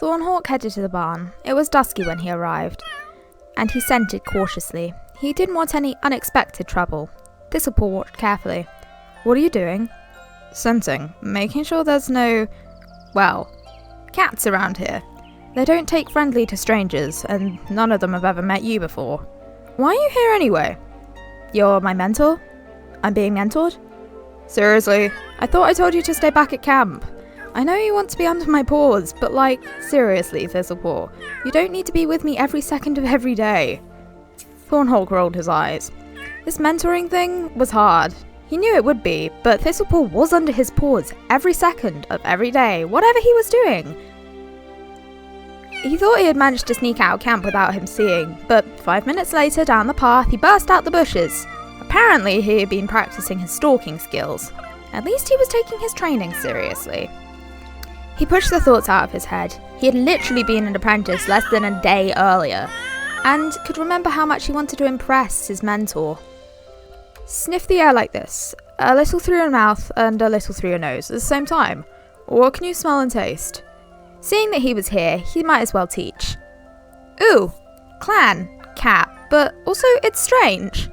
Thornhawk headed to the barn. It was dusky when he arrived, and he scented cautiously. He didn't want any unexpected trouble. Thistlepaw watched carefully. "What are you doing?" "Scenting. Making sure there's no, cats around here. They don't take friendly to strangers, and none of them have ever met you before. Why are you here anyway?" "You're my mentor? I'm being mentored?" "Seriously? I thought I told you to stay back at camp. I know you want to be under my paws, but seriously, Thistlepaw, you don't need to be with me every second of every day." Thornhawk rolled his eyes. This mentoring thing was hard. He knew it would be, but Thistlepaw was under his paws every second of every day, whatever he was doing. He thought he had managed to sneak out of camp without him seeing, but 5 minutes later down the path he burst out the bushes. Apparently he had been practicing his stalking skills. At least he was taking his training seriously. He pushed the thoughts out of his head. He had literally been an apprentice less than a day earlier, and could remember how much he wanted to impress his mentor. "Sniff the air like this, a little through your mouth and a little through your nose at the same time. What can you smell and taste?" Seeing that he was here, he might as well teach. "Ooh, clan, cat, but also it's strange."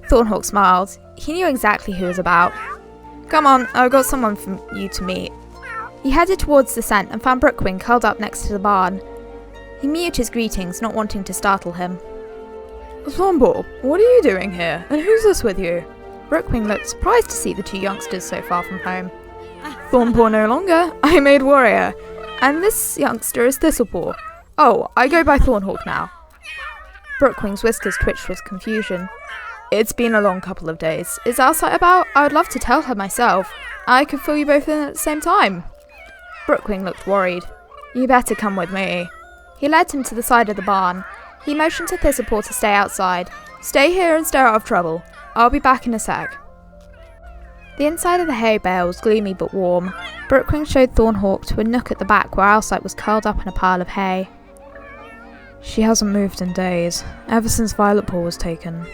Thornhawk smiled. He knew exactly who he was about. "Come on, I've got someone for you to meet." He headed towards the scent and found Brookwing curled up next to the barn. He mewed his greetings, not wanting to startle him. "Thornpaw, what are you doing here, and who's this with you?" Brookwing looked surprised to see the two youngsters so far from home. "Thornpaw no longer. I made warrior. And this youngster is Thistlepaw. Oh, I go by Thornhawk now." Brookwing's whiskers twitched with confusion. "It's been a long couple of days. Is Outside about? I would love to tell her myself. I could fill you both in at the same time." Brookwing looked worried. "You better come with me." He led him to the side of the barn. He motioned to Thistlepaw to stay outside. "Stay here and stay out of trouble. I'll be back in a sec." The inside of the hay bale was gloomy but warm. Brookwing showed Thornhawk to a nook at the back where Outside was curled up in a pile of hay. "She hasn't moved in days, ever since Violetpaw was taken.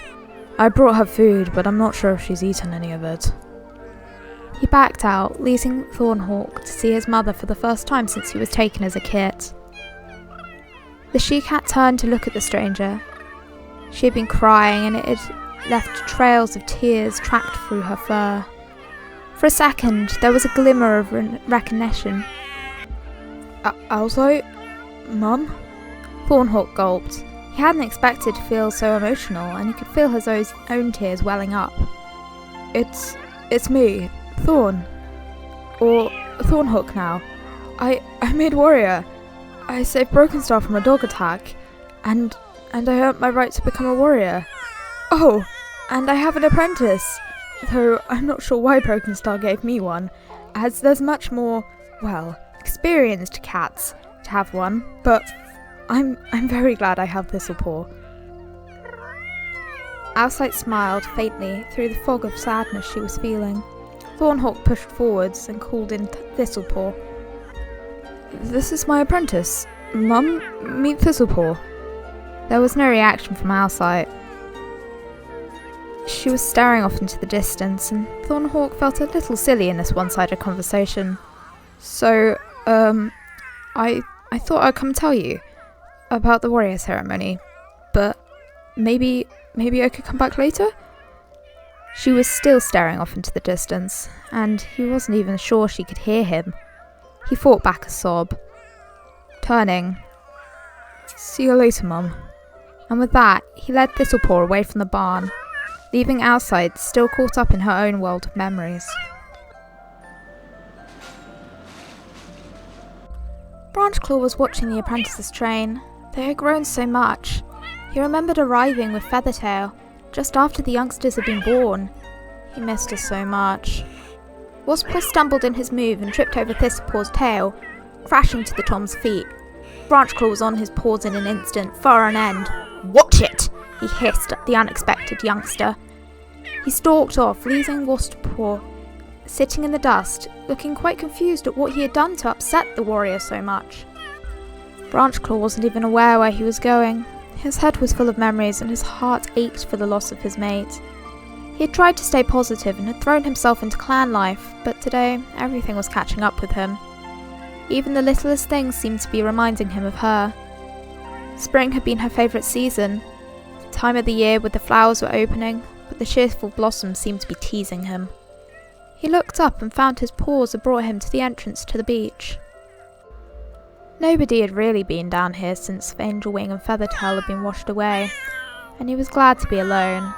I brought her food, but I'm not sure if she's eaten any of it." He backed out, leaving Thornhawk to see his mother for the first time since he was taken as a kit. The she-cat turned to look at the stranger. She had been crying, and it had left trails of tears tracked through her fur. For a second, there was a glimmer of recognition. "Also, Mum?" Thornhawk gulped. He hadn't expected to feel so emotional, and he could feel his own tears welling up. It's me, Thorn. Or Thornhawk now. I made warrior. I saved Brokenstar from a dog attack, and I earned my right to become a warrior. Oh, and I have an apprentice, though I'm not sure why Brokenstar gave me one, as there's much more, experienced cats to have one, but I'm very glad I have Thistlepaw." Outside smiled faintly through the fog of sadness she was feeling. Thornhawk pushed forwards and called in Thistlepaw. "This is my apprentice. Mum, meet Thistlepaw." There was no reaction from Outside. She was staring off into the distance, and Thornhawk felt a little silly in this one-sided conversation. "So, I thought I'd come tell you about the warrior ceremony, but maybe I could come back later?" She was still staring off into the distance, and he wasn't even sure she could hear him. He fought back a sob. Turning, "See you later, Mum." And with that, he led Thistlepaw away from the barn, leaving Outside still caught up in her own world of memories. Branchclaw was watching the apprentices train. They had grown so much. He remembered arriving with Feathertail just after the youngsters had been born. He missed her so much. Wasppaw stumbled in his move and tripped over Thistlepaw's tail, crashing to the Tom's feet. Branchclaw was on his paws in an instant, far on end. "Watch it!" he hissed at the unexpected youngster. He stalked off, leaving Wasppaw sitting in the dust, looking quite confused at what he had done to upset the warrior so much. Branchclaw wasn't even aware where he was going. His head was full of memories and his heart ached for the loss of his mate. He had tried to stay positive and had thrown himself into clan life, but today everything was catching up with him. Even the littlest things seemed to be reminding him of her. Spring had been her favourite season, the time of the year when the flowers were opening, but the cheerful blossoms seemed to be teasing him. He looked up and found his paws had brought him to the entrance to the beach. Nobody had really been down here since Angelwing and Feathertail had been washed away, and he was glad to be alone.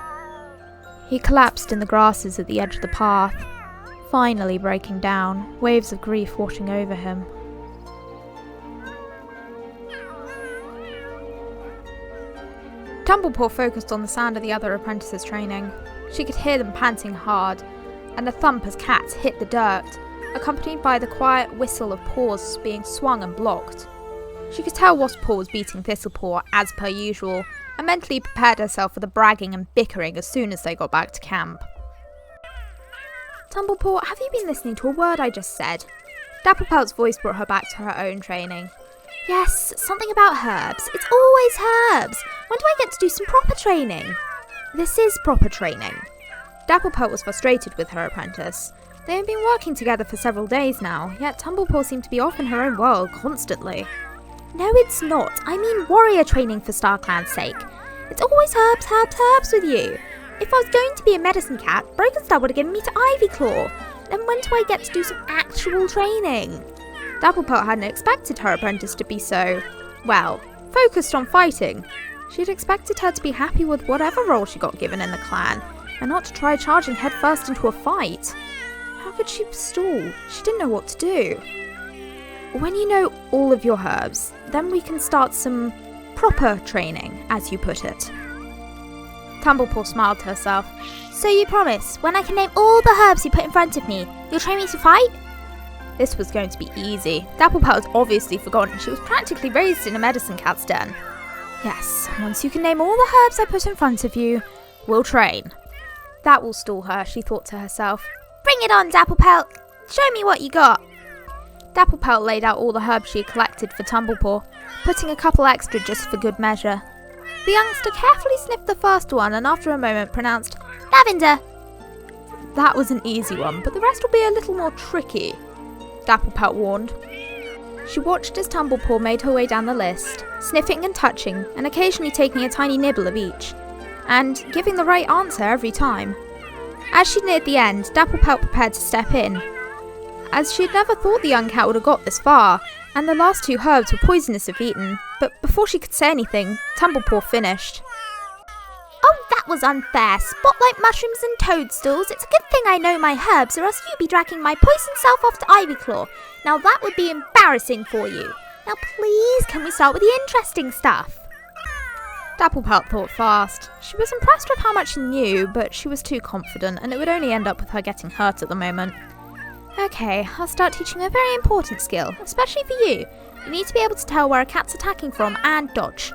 He collapsed in the grasses at the edge of the path, finally breaking down, waves of grief washing over him. Tumblepaw focused on the sound of the other apprentices training. She could hear them panting hard, and a thump as cats hit the dirt, accompanied by the quiet whistle of paws being swung and blocked. She could tell Wasppaw was beating Thistlepaw as per usual, and mentally prepared herself for the bragging and bickering as soon as they got back to camp. Tumblepaw, have you been listening to a word I just said? Dapplepelt's voice brought her back to her own training. Yes, something about herbs. It's always herbs. When do I get to do some proper training? This is proper training. Dapplepelt was frustrated with her apprentice. They had been working together for several days now, yet Tumblepaw seemed to be off in her own world constantly. No, it's not. I mean warrior training for StarClan's sake. It's always herbs, herbs, herbs with you. If I was going to be a medicine cat, Brokenstar would have given me to Ivyclaw. Then when do I get to do some actual training? Dapplepelt hadn't expected her apprentice to be so, well, focused on fighting. She had expected her to be happy with whatever role she got given in the clan, and not to try charging headfirst into a fight. How could she stall? She didn't know what to do. When you know all of your herbs, then we can start some proper training, as you put it. Tumblepaw smiled to herself. So you promise, when I can name all the herbs you put in front of me, you'll train me to fight? This was going to be easy. Dapplepelt had obviously forgotten she was practically raised in a medicine cat's den. Yes, once you can name all the herbs I put in front of you, we'll train. That will stall her, she thought to herself. Bring it on, Dapplepelt! Show me what you got! Dapplepelt laid out all the herbs she had collected for Tumblepaw, putting a couple extra just for good measure. The youngster carefully sniffed the first one and after a moment pronounced, Lavender! That was an easy one, but the rest will be a little more tricky, Dapplepelt warned. She watched as Tumblepaw made her way down the list, sniffing and touching, and occasionally taking a tiny nibble of each, and giving the right answer every time. As she neared the end, Dapplepelt prepared to step in, as she had never thought the young cat would have got this far, and the last two herbs were poisonous if eaten, but before she could say anything, Tumblepaw finished. Oh, that was unfair. Spotlight mushrooms and toadstools. It's a good thing I know my herbs, or else you'd be dragging my poisoned self off to Ivyclaw. Now that would be embarrassing for you. Now please, can we start with the interesting stuff? Dapplepelt thought fast. She was impressed with how much she knew, but she was too confident, and it would only end up with her getting hurt at the moment. Okay, I'll start teaching you a very important skill, especially for you. You need to be able to tell where a cat's attacking from and dodge.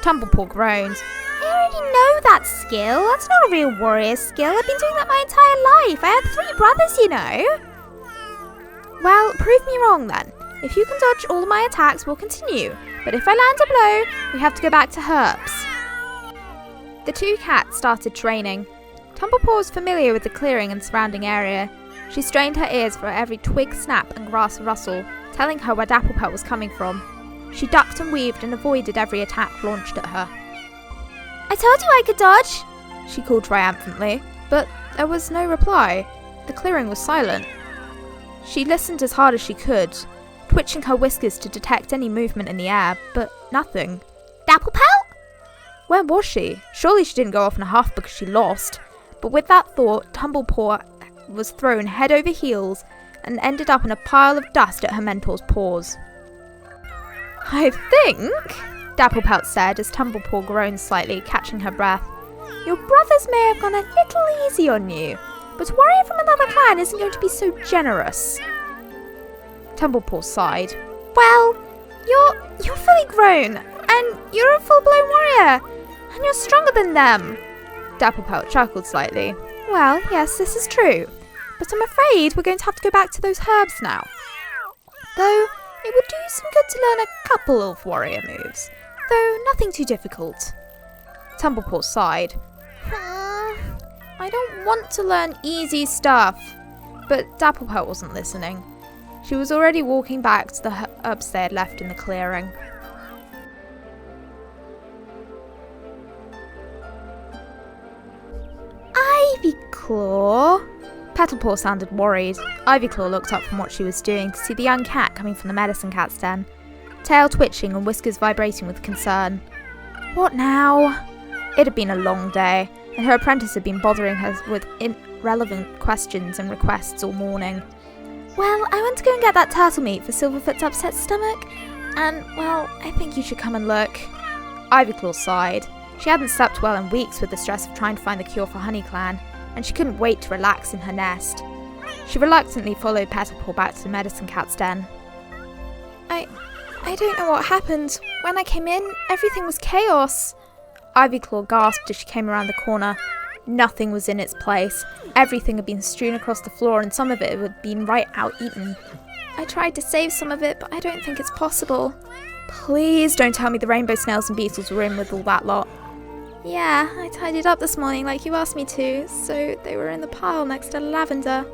Tumblepaw groaned. I already know that skill. That's not a real warrior skill. I've been doing that my entire life. I had 3 brothers, you know. Well, prove me wrong then. If you can dodge all of my attacks, we'll continue. But if I land a blow, we have to go back to herbs. The 2 cats started training. Tumblepaw was familiar with the clearing and surrounding area. She strained her ears for every twig snap and grass rustle, telling her where Dapplepelt was coming from. She ducked and weaved and avoided every attack launched at her. I told you I could dodge, she called triumphantly, but there was no reply. The clearing was silent. She listened as hard as she could, twitching her whiskers to detect any movement in the air, but nothing. Dapplepelt? Where was she? Surely she didn't go off in a huff because she lost. But with that thought, Tumblepaw was thrown head over heels and ended up in a pile of dust at her mentor's paws. I think, Dapplepelt said as Tumblepaw groaned slightly, catching her breath, your brothers may have gone a little easy on you, but a warrior from another clan isn't going to be so generous. Tumblepaw sighed. Well, you're fully grown, and you're a full-blown warrior, and you're stronger than them. Dapplepelt chuckled slightly. Well, yes, this is true, but I'm afraid we're going to have to go back to those herbs now. Though, it would do you some good to learn a couple of warrior moves, though nothing too difficult. Tumblepaw sighed. I don't want to learn easy stuff. But Dapplepelt wasn't listening. She was already walking back to the herbs they had left in the clearing. Ivyclaw? Petalpaw sounded worried. Ivyclaw looked up from what she was doing to see the young cat coming from the medicine cat's den, tail twitching and whiskers vibrating with concern. What now? It had been a long day, and her apprentice had been bothering her with irrelevant questions and requests all morning. Well, I went to go and get that turtle meat for Silverfoot's upset stomach, and, well, I think you should come and look. Ivyclaw sighed. She hadn't slept well in weeks with the stress of trying to find the cure for HoneyClan, and she couldn't wait to relax in her nest. She reluctantly followed Petalpaw back to the medicine cat's den. I don't know what happened. When I came in, everything was chaos. Ivyclaw gasped as she came around the corner. Nothing was in its place. Everything had been strewn across the floor, and some of it had been right out eaten. I tried to save some of it, but I don't think it's possible. Please don't tell me the rainbow snails and beetles were in with all that lot. Yeah, I tidied up this morning like you asked me to, so they were in the pile next to lavender.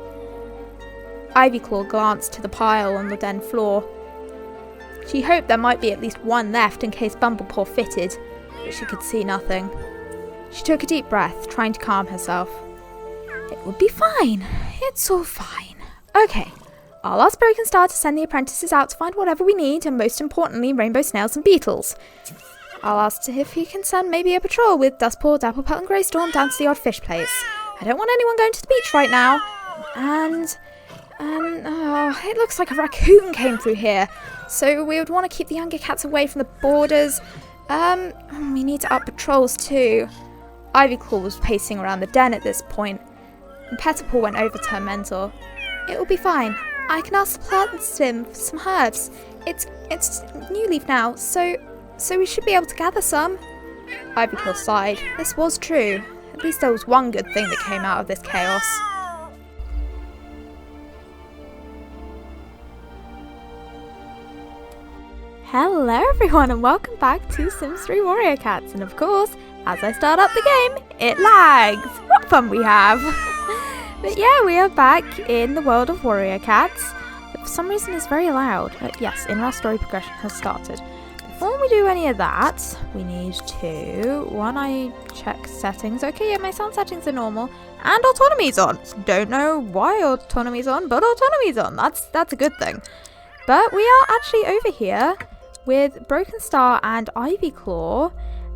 Ivyclaw glanced to the pile on the den floor. She hoped there might be at least one left in case Bumblepaw fitted, but she could see nothing. She took a deep breath, trying to calm herself. It would be fine. It's all fine. Okay, I'll ask Broken Star to send the apprentices out to find whatever we need, and most importantly, rainbow snails and beetles. I'll ask if he can send maybe a patrol with Dustpaw, Dapplepelt and Greystorm down to the odd fish place. I don't want anyone going to the beach right now. And it looks like a raccoon came through here. So we would want to keep the younger cats away from the borders. We need to up patrols too. Ivyclaw was pacing around the den at this point, and Petalpaw went over to her mentor. It will be fine. I can ask the plant sim for some herbs. It's New Leaf now, so we should be able to gather some. Ivyclaw sighed. This was true. At least there was one good thing that came out of this chaos. Hello everyone and welcome back to Sims 3 Warrior Cats, and of course, as I start up the game, it lags! What fun we have! But yeah, we are back in the world of Warrior Cats. For some reason it's very loud. Yes, in-row story progression has started. Before we do any of that, we need to... I check settings. Okay, yeah, my sound settings are normal. And autonomy's on! Don't know why autonomy's on, but autonomy's on. That's a good thing. But we are actually over here with Broken Star and Ivyclaw,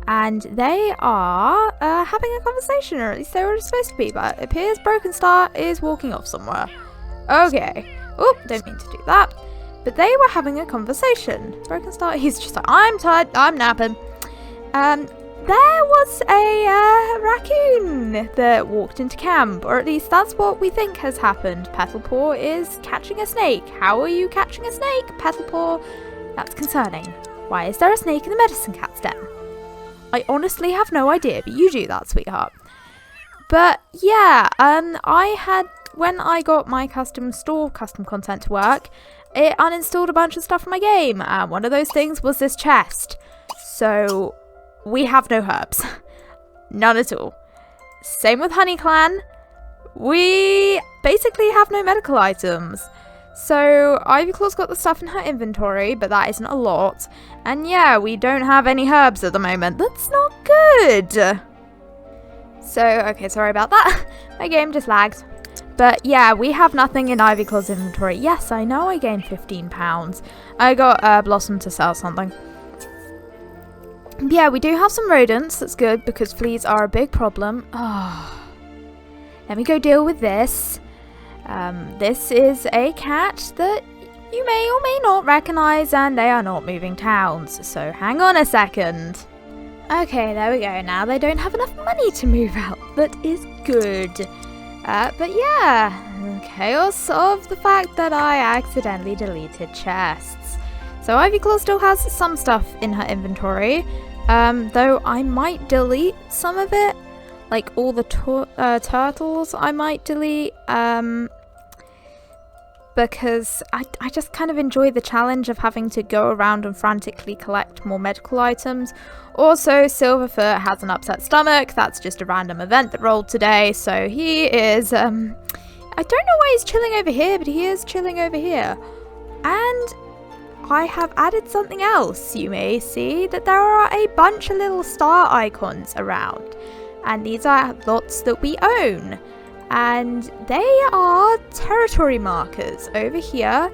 and they are having a conversation, or at least they were supposed to be, but it appears Broken Star is walking off somewhere. Okay. Oh, don't mean to do that. But they were having a conversation. Broken Star, he's just like, I'm tired, I'm napping. There was a raccoon that walked into camp, or at least that's what we think has happened. Petalpaw is catching a snake. How are you catching a snake, Petalpaw? That's concerning. Why is there a snake in the medicine cat's den? I honestly have no idea, but you do that, sweetheart. But yeah, when I got my custom content to work, it uninstalled a bunch of stuff from my game, and one of those things was this chest. So we have no herbs. None at all. Same with HoneyClan. We basically have no medical items. So Ivyclaw's got the stuff in her inventory, but that isn't a lot. And yeah, we don't have any herbs at the moment. That's not good. So, okay, sorry about that. My game just lagged. But yeah, we have nothing in Ivyclaw's inventory. Yes, I know I gained 15 pounds. I got Blossom to sell something. Yeah, we do have some rodents. That's good because fleas are a big problem. Oh, let me go deal with this. This is a cat that you may or may not recognise, and they are not moving towns. So hang on a second. Okay, there we go. Now they don't have enough money to move out. That is good. But yeah, chaos of the fact that I accidentally deleted chests. So Ivyclaw still has some stuff in her inventory, though I might delete some of it, like all the turtles I might delete, because I just kind of enjoy the challenge of having to go around and frantically collect more medical items. Also, Silverfoot has an upset stomach. That's just a random event that rolled today, so he is, I don't know why he's chilling over here, but he is chilling over here. And I have added something else. You may see that there are a bunch of little star icons around. And these are lots that we own. And they are territory markers. Over here,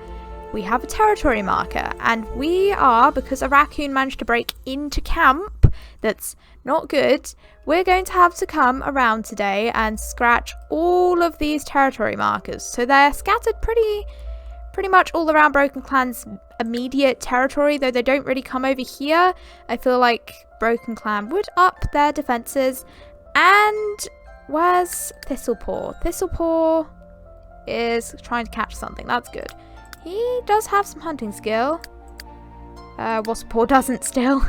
we have a territory marker. And we are, because a raccoon managed to break into camp, that's not good, we're going to have to come around today and scratch all of these territory markers. So they're scattered pretty much all around Broken Clan's immediate territory, though they don't really come over here. I feel like Broken Clan would up their defenses. And where's Thistlepaw? Thistlepaw is trying to catch something. That's good. He does have some hunting skill. Wasppaw doesn't still.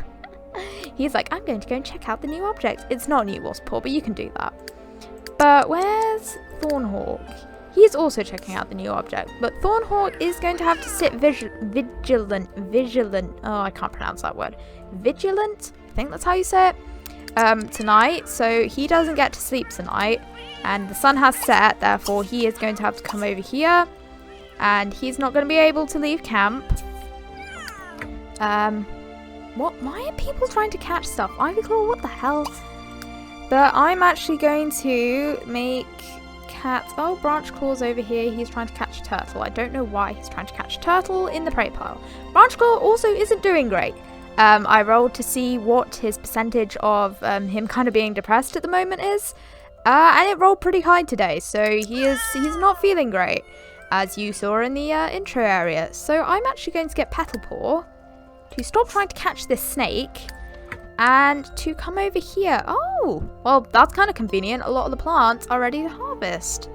He's like, I'm going to go and check out the new object. It's not new Wasppaw, but you can do that. But where's Thornhawk? He's also checking out the new object, but Thornhawk is going to have to sit vigilant. Oh, I can't pronounce that word. Vigilant? I think that's how you say it. Tonight, so he doesn't get to sleep tonight, and the sun has set, therefore he is going to have to come over here, and he's not going to be able to leave camp. Why are people trying to catch stuff? Ivyclaw, what the hell? But I'm actually going to make Cat... Oh, Branchclaw's over here. He's trying to catch a turtle. I don't know why he's trying to catch a turtle in the prey pile. Branchclaw also isn't doing great. I rolled to see what his percentage of him kind of being depressed at the moment is. And it rolled pretty high today. So he's not feeling great, as you saw in the intro area. So I'm actually going to get Petalpaw to stop trying to catch this snake and to come over here. Oh, well, that's kind of convenient. A lot of the plants are ready to harvest.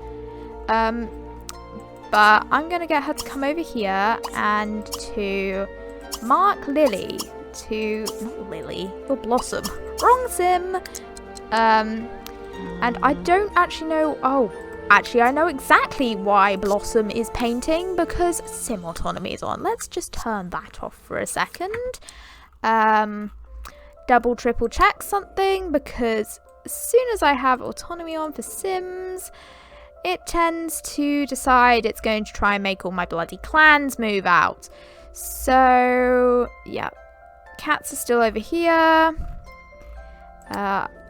But I'm going to get her to come over here and to mark Lily to... Not Lily, or Blossom. Wrong sim. And I don't actually know... Oh, actually, I know exactly why Blossom is painting, because sim autonomy is on. Let's just turn that off for a second. Double, triple check something, because as soon as I have autonomy on for sims, it tends to decide it's going to try and make all my bloody clans move out. So, yeah. Cats are still over here.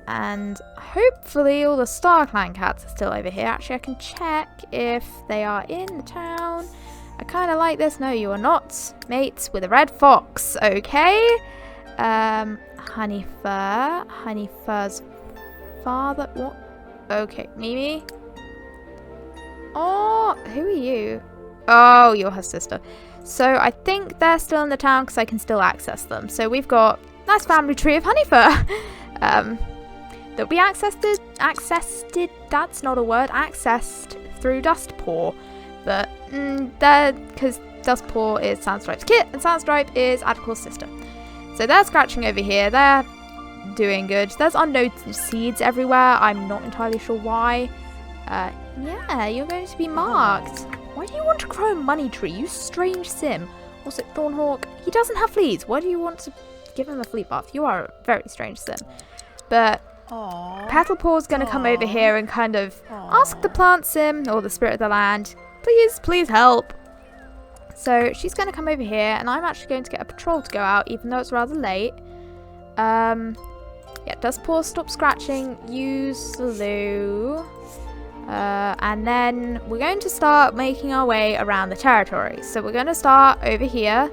And hopefully all the Star Clan cats are still over here. Actually, I can check if they are in the town. I kind of like this. No, you are not mates with a red fox. Okay. Honeyfur's father. What? Okay, Mimi. Oh, who are you? Oh, you're her sister. So I think they're still in the town because I can still access them. So we've got a nice family tree of Honeyfur. That we accessed, that's not a word, accessed through Dustpaw. But, because Dustpaw is Sandstripe's kit, and Sandstripe is Adaclaw's sister. So they're scratching over here, they're doing good. There's unknown seeds everywhere, I'm not entirely sure why. Yeah, you're going to be marked. Why do you want to grow a money tree, you strange sim? Also, Thornhawk, he doesn't have fleas. Why do you want to give him a flea bath? You are a very strange sim. But Petalpaw's going to come over here and kind of ask the plant sim, or the spirit of the land, please help. So she's going to come over here, and I'm actually going to get a patrol to go out, even though it's rather late. Yeah, Dustpaw, stop scratching, use the loo. And then we're going to start making our way around the territory. So we're going to start over here.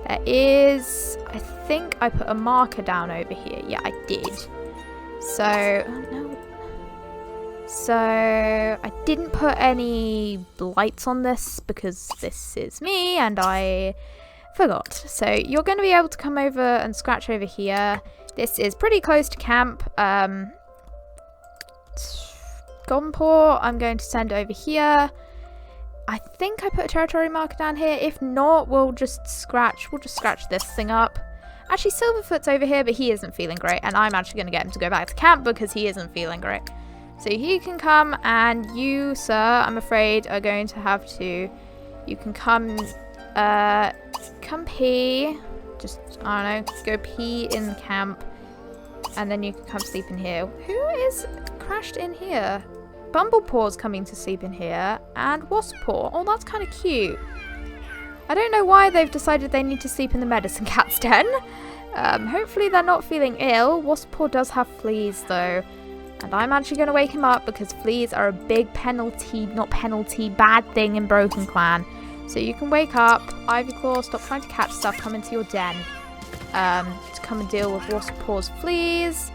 There is, I think I put a marker down over here. Yeah, I did. So, oh no. So I didn't put any lights on this because this is me and I forgot. So you're going to be able to come over and scratch over here. This is pretty close to camp. Gonpaw, I'm going to send over here. I think I put a territory marker down here. If not, we'll just scratch this thing up. Actually, Silverfoot's over here, but he isn't feeling great, and I'm actually going to get him to go back to camp because he isn't feeling great. So he can come, and you, sir, I'm afraid, are going to have to... You can come pee. Just, I don't know, go pee in the camp, and then you can come sleep in here. Who is crashed in here? Bumblepaw's coming to sleep in here, and Wasppaw. Oh, that's kind of cute. I don't know why they've decided they need to sleep in the medicine cat's den. Hopefully they're not feeling ill. Wasppaw does have fleas though. And I'm actually going to wake him up because fleas are a big bad thing in Broken Clan. So you can wake up. Ivyclaw, stop trying to catch stuff. Come into your den. To come and deal with Wasppaw's fleas.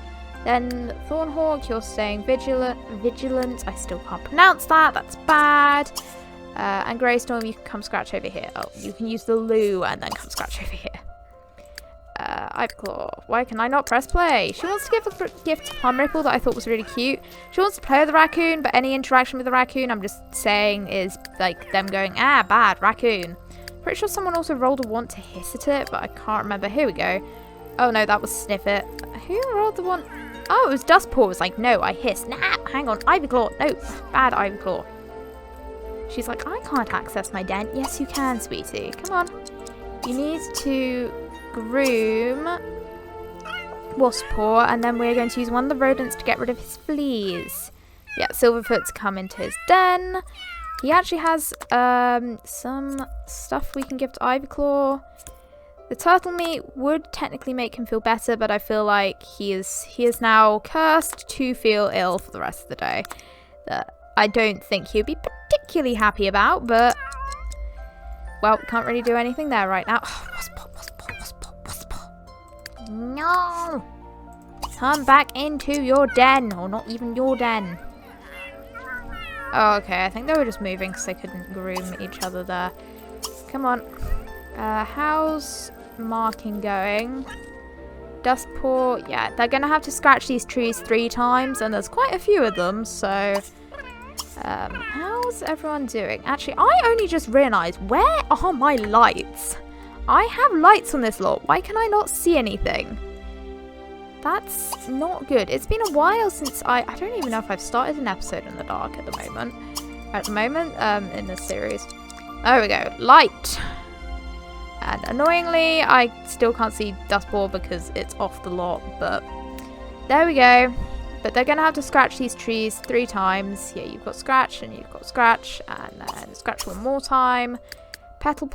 Then Thornhawk, you're staying vigilant. I still can't pronounce that. That's bad. And Greystorm, you can come scratch over here. Oh, you can use the loo and then come scratch over here. Ivyclaw, why can I not press play? She wants to give a gift to Plumripple that I thought was really cute. She wants to play with the raccoon, but any interaction with the raccoon, I'm just saying, is like them going, ah, bad, raccoon. Pretty sure someone also rolled a want to hiss at it, but I can't remember. Here we go. Oh no, that was Sniff It. Who rolled the want? Oh, it was Dustpaw. It was like, no, I hissed. Nah, hang on, Ivyclaw. No, bad Ivyclaw. She's like, I can't access my den. Yes, you can, sweetie. Come on. You need to groom Wasppaw, and then we're going to use one of the rodents to get rid of his fleas. Yeah, Silverfoot's come into his den. He actually has some stuff we can give to Ivyclaw. The turtle meat would technically make him feel better, but I feel like he is now cursed to feel ill for the rest of the day. That I don't think he'll be particularly happy about, but well, can't really do anything there right now. Oh, Wasppaw. No! Come back into your den, or not even your den. Oh, okay, I think they were just moving because they couldn't groom each other there. Come on. How's marking going? Dustpaw, yeah, they're going to have to scratch these trees 3 times, and there's quite a few of them, so how's everyone doing? Actually, I only just realised, where are my lights? I have lights on this lot. Why can I not see anything? That's not good. It's been a while since I don't even know if I've started an episode in the dark at the moment. In this series. There we go. Light. And annoyingly, I still can't see Dustpaw because it's off the lot, but there we go. But they're going to have to scratch these trees 3 times. Yeah, you've got scratch and you've got scratch, and then scratch one more time. Golden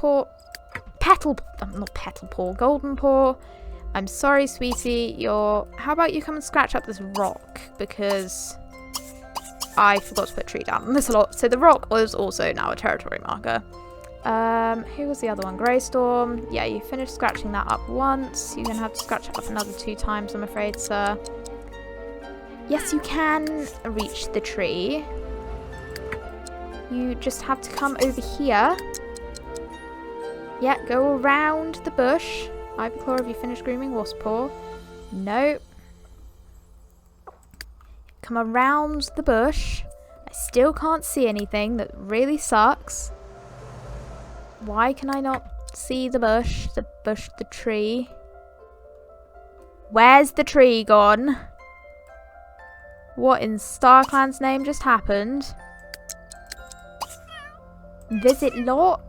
Paw. I'm sorry, sweetie. How about you come and scratch up this rock, because I forgot to put a tree down on this lot. So the rock was also now a territory marker. Who was the other one? Greystorm. Yeah, you finished scratching that up once. You're gonna have to scratch it up another 2 times, I'm afraid, sir. Yes, you can reach the tree. You just have to come over here. Yeah, go around the bush. Ivyclaw, have you finished grooming Wasppaw? No. Come around the bush. I still can't see anything. That really sucks. Why can I not see the bush? The tree. Where's the tree gone? What in StarClan's name just happened? Visit lot?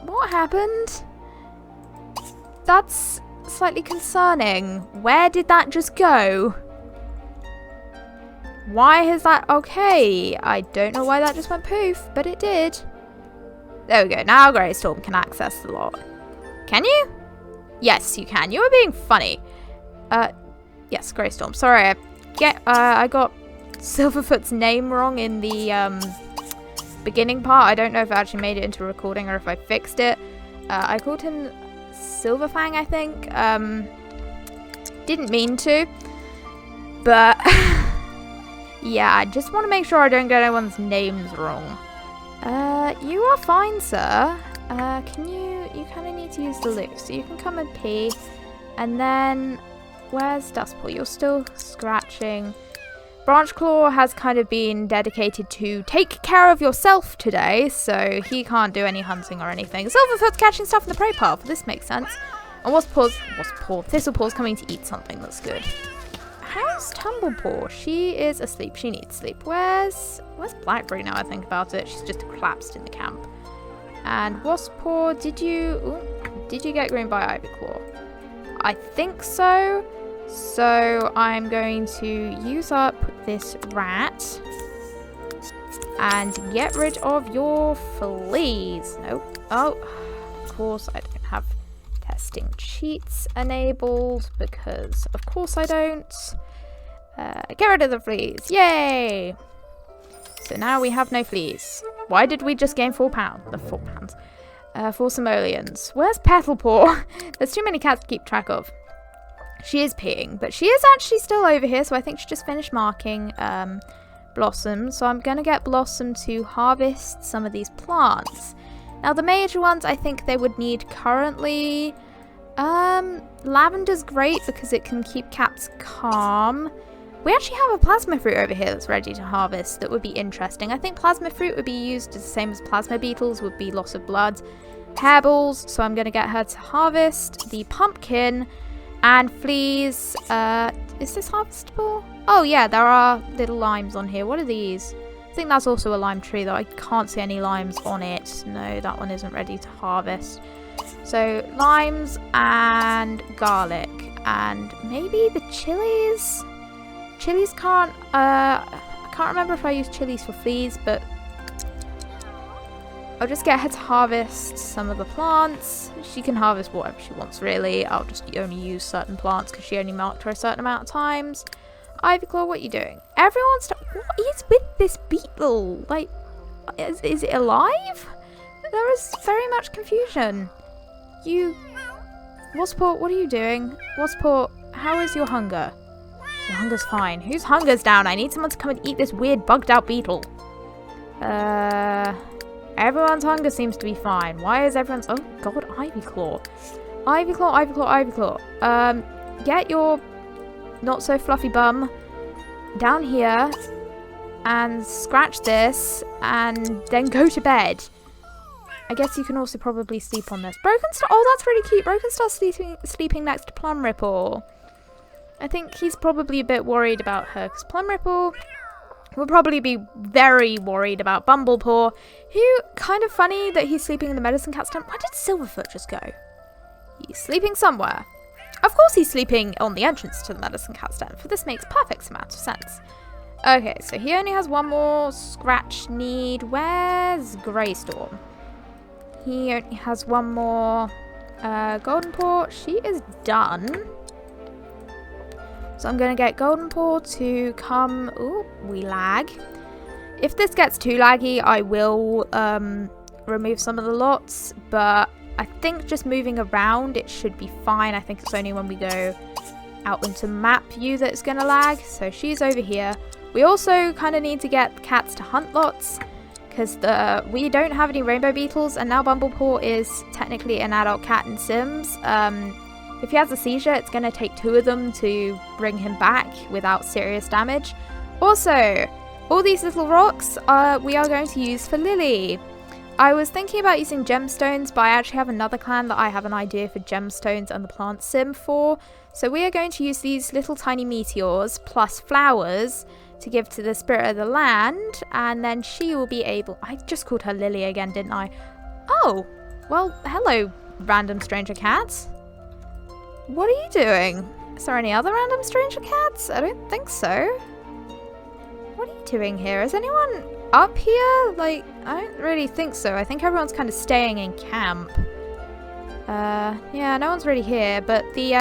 What happened? That's slightly concerning. Where did that just go? Why has that... Okay, I don't know why that just went poof, but it did. There we go. Now Greystorm can access the lot. Can you? Yes, you can. You were being funny. Yes, Greystorm. Sorry, I got Silverfoot's name wrong in the beginning part. I don't know if I actually made it into a recording or if I fixed it. I called him Silverfang, I think. Didn't mean to, but yeah, I just want to make sure I don't get anyone's names wrong. You are fine, sir. You kind of need to use the loo, so you can come and pee. And then, where's Dustpaw? You're still scratching. Branchclaw has kind of been dedicated to take care of yourself today, so he can't do any hunting or anything. Silverfoot's catching stuff in the prey pile. This makes sense. And Thistlepaw's coming to eat something that's good. How's Tumblepaw? She is asleep. She needs sleep. Where's Blackberry now I think about it? She's just collapsed in the camp. And Wasppaw, did you get groomed by Ivyclaw? I think so. So I'm going to use up this rat and get rid of your fleas. Nope. Oh, course I don't have testing cheats enabled because of course I don't. Get rid of the fleas. Yay! So now we have no fleas. Why did we just gain 4 pounds? 4 pounds. 4 simoleons. Where's Petalpaw? There's too many cats to keep track of. She is peeing, but she is actually still over here, so I think she just finished marking Blossom. So I'm going to get Blossom to harvest some of these plants. Now the major ones I think they would need currently... Lavender's great because it can keep cats calm. We actually have a plasma fruit over here that's ready to harvest that would be interesting. I think plasma fruit would be used as the same as plasma beetles would be loss of blood. Hairballs, so I'm going to get her to harvest the pumpkin and fleas. Is this harvestable? Oh yeah, there are little limes on here. What are these? I think that's also a lime tree though. I can't see any limes on it. No, that one isn't ready to harvest. So limes and garlic and maybe the chilies. Chilies can't, I can't remember if I use chilies for fleas, but I'll just get her to harvest some of the plants. She can harvest whatever she wants, really. I'll just only use certain plants because she only marked her a certain amount of times. Ivyclaw, what are you doing? Everyone's... What is with this beetle? Like, is it alive? There is very much confusion. Wasport, what are you doing? Wasport, how is your hunger? Your hunger's fine. Whose hunger's down? I need someone to come and eat this weird bugged out beetle. Everyone's hunger seems to be fine. Why is everyone's... Oh god, Ivyclaw. Ivyclaw. Get your not so fluffy bum down here and scratch this and then go to bed. I guess you can also probably sleep on this. Broken Star... Oh, that's really cute. Broken Star's sleeping next to Plum Ripple. I think he's probably a bit worried about her because Plum Ripple will probably be very worried about Bumblepaw, who, kind of funny that he's sleeping in the medicine cat's tent. Where did Silverfoot just go? He's sleeping somewhere. Of course he's sleeping on the entrance to the medicine cat's tent, for this makes perfect amount of sense. Okay, so he only has one more scratch need. Where's Greystorm? He only has one more. Goldenpaw, she is done. So I'm going to get Goldenpaw to come... Ooh, we lag. If this gets too laggy, I will remove some of the lots. But I think just moving around, it should be fine. I think it's only when we go out into map view that it's going to lag. So she's over here. We also kind of need to get cats to hunt lots. Because we don't have any rainbow beetles. And now Bumblepaw is technically an adult cat in Sims. If he has a seizure, it's going to take 2 of them to bring him back without serious damage. Also, all these little rocks we are going to use for Lily. I was thinking about using gemstones, but I actually have another clan that I have an idea for gemstones and the plant sim for. So we are going to use these little tiny meteors plus flowers to give to the spirit of the land. And then she will be able... I just called her Lily again, didn't I? Oh, well, hello, random stranger cats. What are you doing? Is there any other random stranger cats? I don't think so. What are you doing here? Is anyone up here? Like, I don't really think so. I think everyone's kind of staying in camp. Yeah, no one's really here, but the,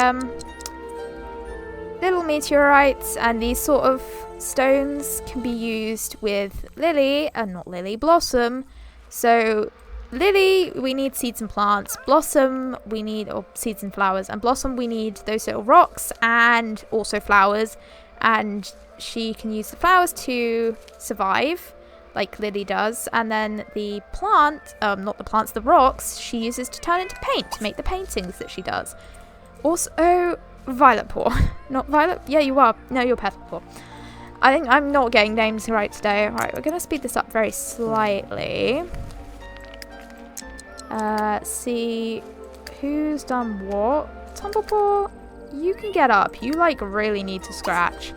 little meteorites and these sort of stones can be used with Lily, not Lily, Blossom. So... Lily, we need seeds and plants. Blossom, we need seeds and flowers. And Blossom, we need those little rocks and also flowers. And she can use the flowers to survive, like Lily does. And then the plant, not the plants, the rocks, she uses to turn into paint, to make the paintings that she does. Also, Violetpaw. Not Violet? Yeah, you are. No, you're Petalpaw. I think I'm not getting names right today. Alright, we're going to speed this up very slightly. See who's done what. Tumblepaw, you can get up. You like really need to scratch,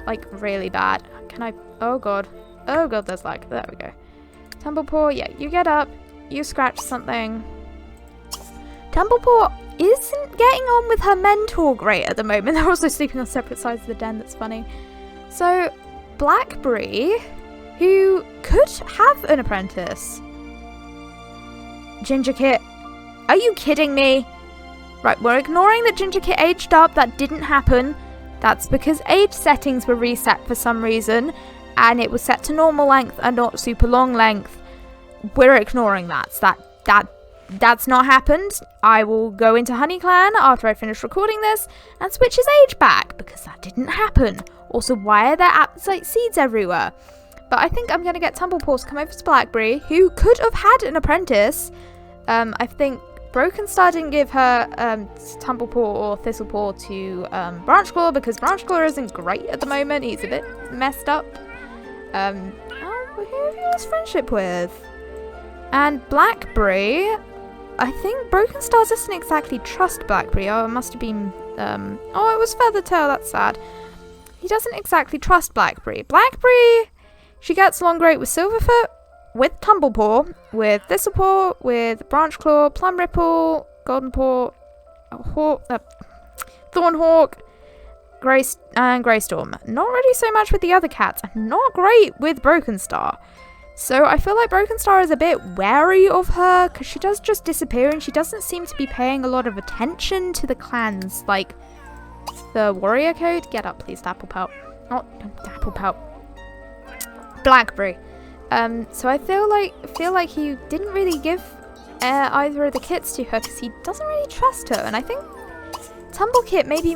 like really bad. Can I? Oh god, there's lag. There we go. Tumblepaw, yeah, you get up. You scratch something. Tumblepaw isn't getting on with her mentor great at the moment. They're also sleeping on separate sides of the den. That's funny. So Blackberry, who could have an apprentice. Ginger Kit, Are you kidding me? Right, we're ignoring that Ginger Kit aged up. That didn't happen. That's because age settings were reset for some reason, and it was set to normal length and not super long length. We're ignoring that. That's not happened. I will go into Honey Clan after I finish recording this and switch his age back, because that didn't happen. Also, why are there apposite seeds everywhere? But I think I'm going to get Tumblepaw to come over to Blackberry, who could have had an apprentice. I think Broken Star didn't give her Tumblepaw or Thistlepaw to Branchclaw, because Branchclaw isn't great at the moment. He's a bit messed up. Who have you lost friendship with? And Blackberry, I think Broken Star doesn't exactly trust Blackberry. Oh, it must have been... oh, it was Feathertail. That's sad. He doesn't exactly trust Blackberry. Blackberry, she gets along great with Silverfoot, with Tumblepaw, with Thistlepaw, with Branchclaw, Plumripple, Goldenpaw, Thornhawk, and Greystorm. Not really so much with the other cats, and not great with Broken Star. So I feel like Broken Star is a bit wary of her, because she does just disappear, and she doesn't seem to be paying a lot of attention to the clans, like the warrior code. Get up, please, Dapplepelt. Not Dapplepelt. Blackberry. So I feel like he didn't really give either of the kits to her, because he doesn't really trust her. And I think Tumblekit maybe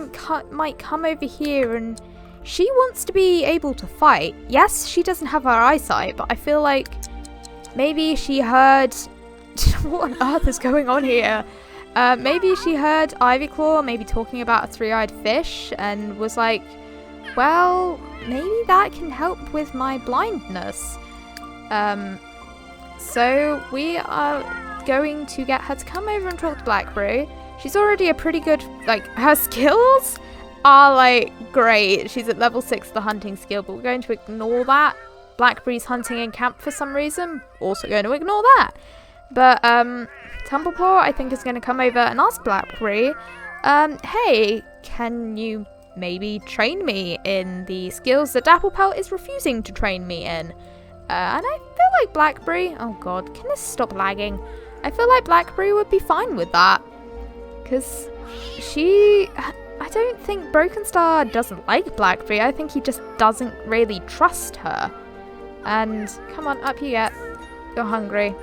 might come over here, and she wants to be able to fight. Yes, she doesn't have her eyesight, but I feel like maybe she heard... what on earth is going on here? Maybe she heard Ivyclaw maybe talking about a three-eyed fish and was like, well, maybe that can help with my blindness. So we are going to get her to come over and talk to Blackberry. She's already a pretty good, like, her skills are, like, great. She's at level 6, the hunting skill, but we're going to ignore that. Blackberry's hunting in camp for some reason. Also going to ignore that. But, Tumblepaw, I think, is going to come over and ask Blackberry, hey, can you maybe train me in the skills that Dapplepelt is refusing to train me in? And I feel like Blackberry... oh god, can this stop lagging? I feel like Blackberry would be fine with that. Because she... I don't think Broken Star doesn't like Blackberry. I think he just doesn't really trust her. And come on, up you get. You're hungry.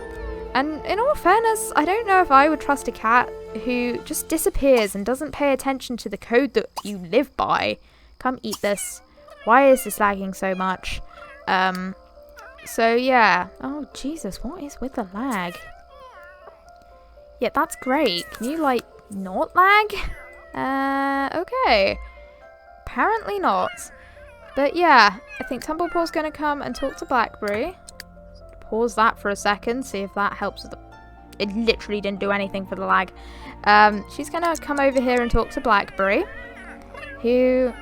And in all fairness, I don't know if I would trust a cat who just disappears and doesn't pay attention to the code that you live by. Come eat this. Why is this lagging so much? So yeah. Oh Jesus, what is with the lag? Yeah, that's great. Can you like not lag? Okay. Apparently not. But yeah, I think Tumblepaw's gonna come and talk to Blackberry. Pause that for a second, see if that helps with the... it literally didn't do anything for the lag. She's gonna come over here and talk to Blackberry, who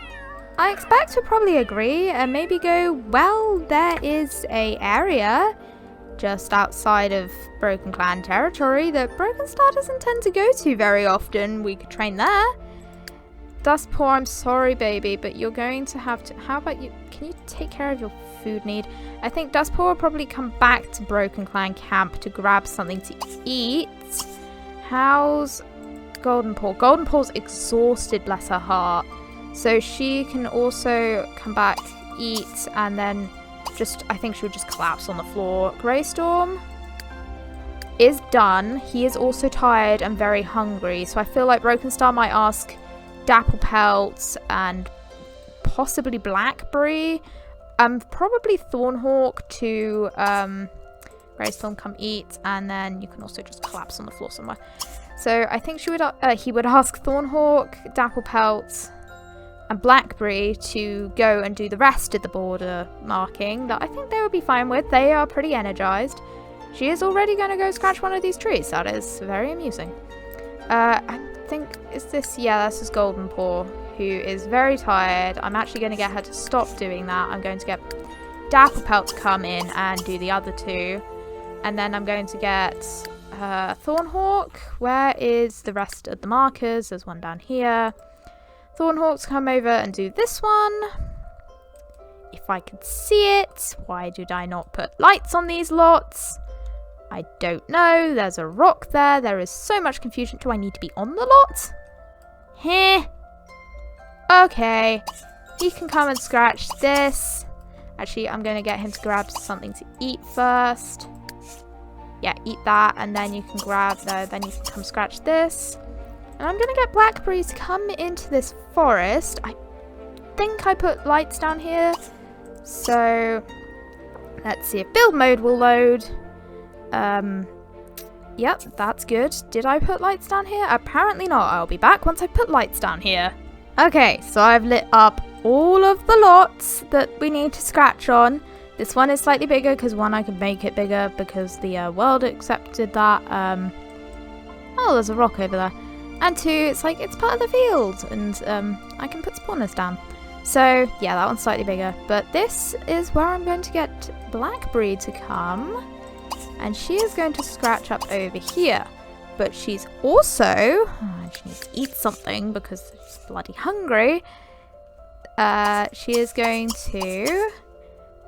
I expect will probably agree and maybe go, well, there is a area just outside of Broken Clan territory that Broken Star doesn't tend to go to very often. We could train there. Dustpaw, I'm sorry, baby, but you're going to have to... how about you... can you take care of your food need? I think Dustpaw will probably come back to Broken Clan camp to grab something to eat. How's Goldenpaw? Goldenpaw's exhausted, bless her heart. So she can also come back, eat, and then just... I think she would just collapse on the floor. Greystorm is done. He is also tired and very hungry. So I feel like Broken Star might ask Dapplepelt and possibly Blackberry, probably Thornhawk to Greystorm come eat, and then you can also just collapse on the floor somewhere. So I think she would he would ask Thornhawk, Dapplepelt, and Blackberry to go and do the rest of the border marking that I think they would be fine with. They are pretty energized. She is already going to go scratch one of these trees. That is very amusing. I think, is this... yeah, this is Goldenpaw, who is very tired. I'm actually going to get her to stop doing that. I'm going to get Dapplepelt to come in and do the other two. And then I'm going to get Thornhawk. Where is the rest of the markers? There's one down here. Thornhawk to come over and do this one. If I could see it. Why did I not put lights on these lots? I don't know. There's a rock there. There is so much confusion. Do I need to be on the lot? Heh. Okay. He can come and scratch this. Actually, I'm going to get him to grab something to eat first. Yeah, eat that. And then you can grab, then you can come scratch this. And I'm going to get blackberries to come into this forest. I think I put lights down here. So, let's see if build mode will load. Yep, that's good. Did I put lights down here? Apparently not. I'll be back once I put lights down here. Okay, so I've lit up all of the lots that we need to scratch on. This one is slightly bigger because one, I could make it bigger because the world accepted that. Oh, there's a rock over there. And two, it's like it's part of the field and I can put spawners down. So yeah, that one's slightly bigger. But this is where I'm going to get Blackberry to come. And she is going to scratch up over here. But she's also... she needs to eat something because she's bloody hungry. She is going to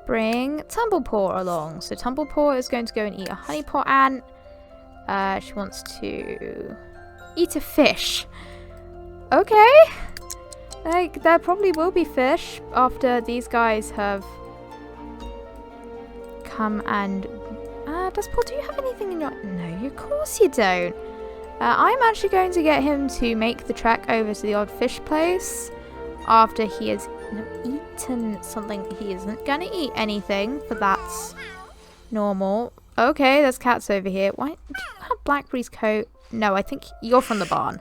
bring Tumblepaw along. So Tumblepaw is going to go and eat a honeypot ant. She wants to eat a fish. Okay. Like, there probably will be fish after these guys have come and... Dustpaw, do you have anything in your... No, of course you don't. I'm actually going to get him to make the trek over to the odd fish place after he has eaten something. He isn't going to eat anything, but that's normal. Okay, there's cats over here. Why do you have Blackberry's coat? No, I think you're from the barn.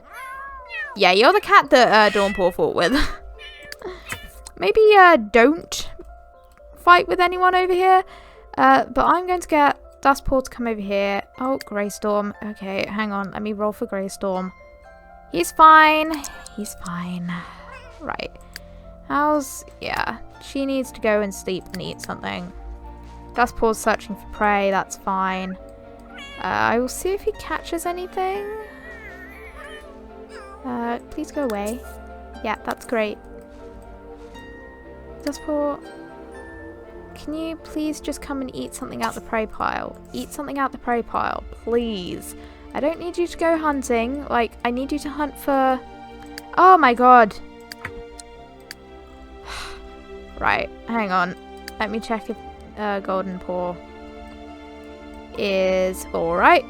Yeah, you're the cat that Dawnpaw fought with. Maybe don't fight with anyone over here. But I'm going to get Dustpaw to come over here. Oh, Greystorm. Okay, hang on. Let me roll for Greystorm. He's fine. He's fine. Right. Yeah. She needs to go and sleep and eat something. Dustpaw's searching for prey. That's fine. I will see if he catches anything. Please go away. Yeah, that's great. Dustpaw... Can you please just come and eat something out the prey pile? Eat something out the prey pile, please. I don't need you to go hunting. Like, I need you to hunt for... Oh my god. Right, hang on. Let me check if Golden Paw is alright.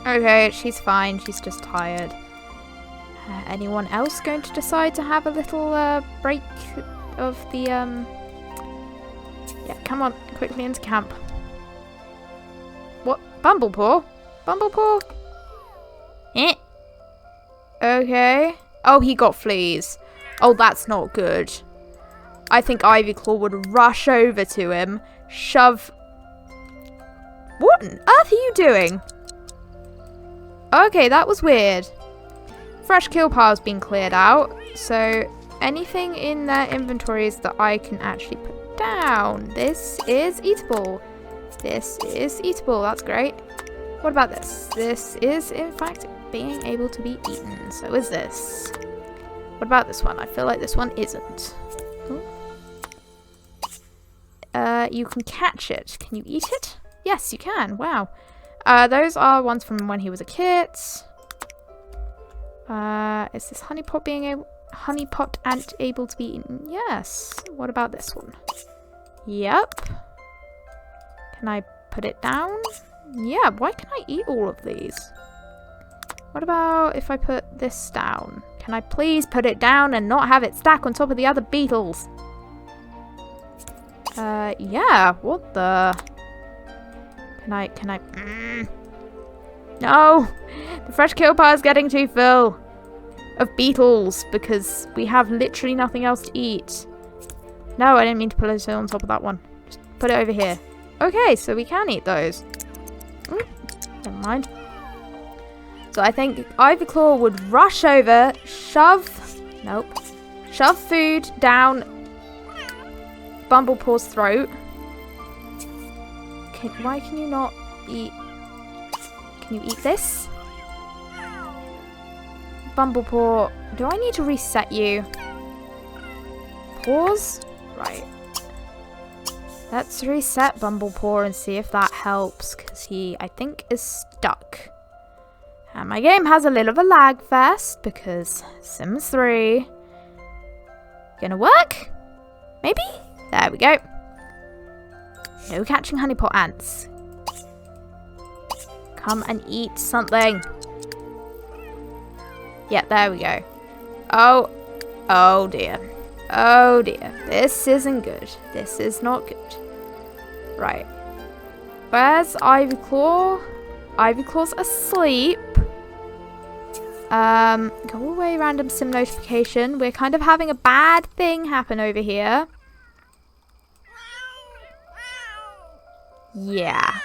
Okay, she's fine. She's just tired. Anyone else going to decide to have a little break of the... Yeah, come on, quickly into camp. What? Bumblepaw? Bumblepaw? Eh? Okay. Oh, he got fleas. Oh, that's not good. I think Ivyclaw would rush over to him, shove... What on earth are you doing? Okay, that was weird. Fresh kill pile's been cleared out, so anything in their inventories that I can actually put down. This is eatable. This is eatable. That's great. What about this? This is, in fact, being able to be eaten. So is this. What about this one? I feel like this one isn't. You can catch it. Can you eat it? Yes, you can. Wow. Those are ones from when he was a kit. Is this honeypot ant able to be eaten? Yes. What about this one? Yep. Can I put it down? Yeah, why can I eat all of these? What about if I put this down? Can I please put it down and not have it stack on top of the other beetles? Yeah, what the... Can I... No! The fresh kill pile is getting too full of beetles because we have literally nothing else to eat. No, I didn't mean to put it on top of that one. Just put it over here. Okay, so we can eat those. Never mind. So I think Ivyclaw would rush over, shove food down Bumblepaw's throat. Why can you not eat? Can you eat this? Bumblepaw, do I need to reset you? Pause? Right. Let's reset Bumblepaw and see if that helps, because he, I think, is stuck. And my game has a little of a lag fest, because Sims 3. Gonna work? Maybe? There we go. No catching honeypot ants. Come and eat something. Yeah, there we go. Oh dear. Oh dear. This isn't good. This is not good. Right. Where's Ivyclaw? Ivyclaw's asleep. Go away, random sim notification. We're kind of having a bad thing happen over here. Yeah.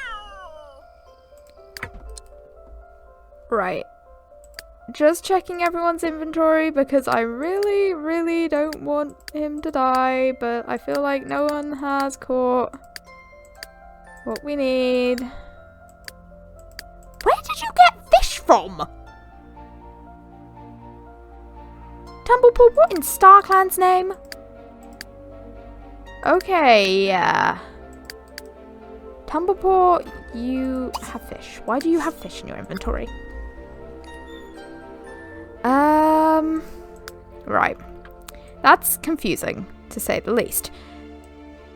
Right. Just checking everyone's inventory because I really, really don't want him to die, but I feel like no one has caught what we need. Where did you get fish from? Tumblepaw, what in StarClan's name? Okay, yeah. Tumblepaw, you have fish. Why do you have fish in your inventory? Right. That's confusing, to say the least.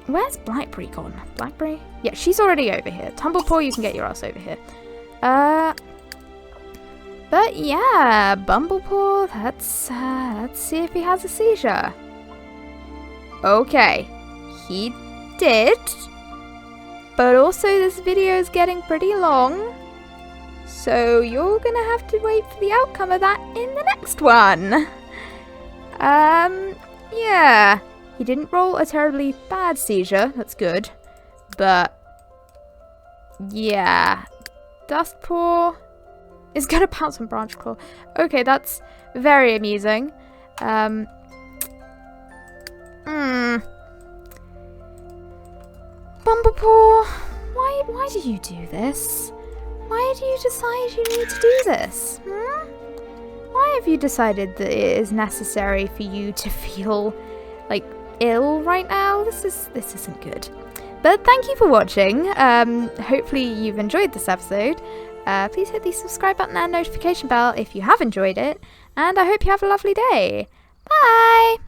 Where's Blackberry gone? Blackberry? Yeah, she's already over here. Tumblepaw, you can get your ass over here. But yeah, Bumblepaw, let's see if he has a seizure. Okay, he did. But also this video is getting pretty long. So you're gonna have to wait for the outcome of that in the next one. Yeah. He didn't roll a terribly bad seizure, that's good. But yeah. Dustpaw is gonna pounce on Branchclaw. Okay, that's very amusing. Bumblepaw, why do you do this? Why do you decide you need to do this? Why have you decided that it is necessary for you to feel like ill right now? This isn't good. But thank you for watching. Hopefully you've enjoyed this episode. Please hit the subscribe button and notification bell if you have enjoyed it. And I hope you have a lovely day. Bye!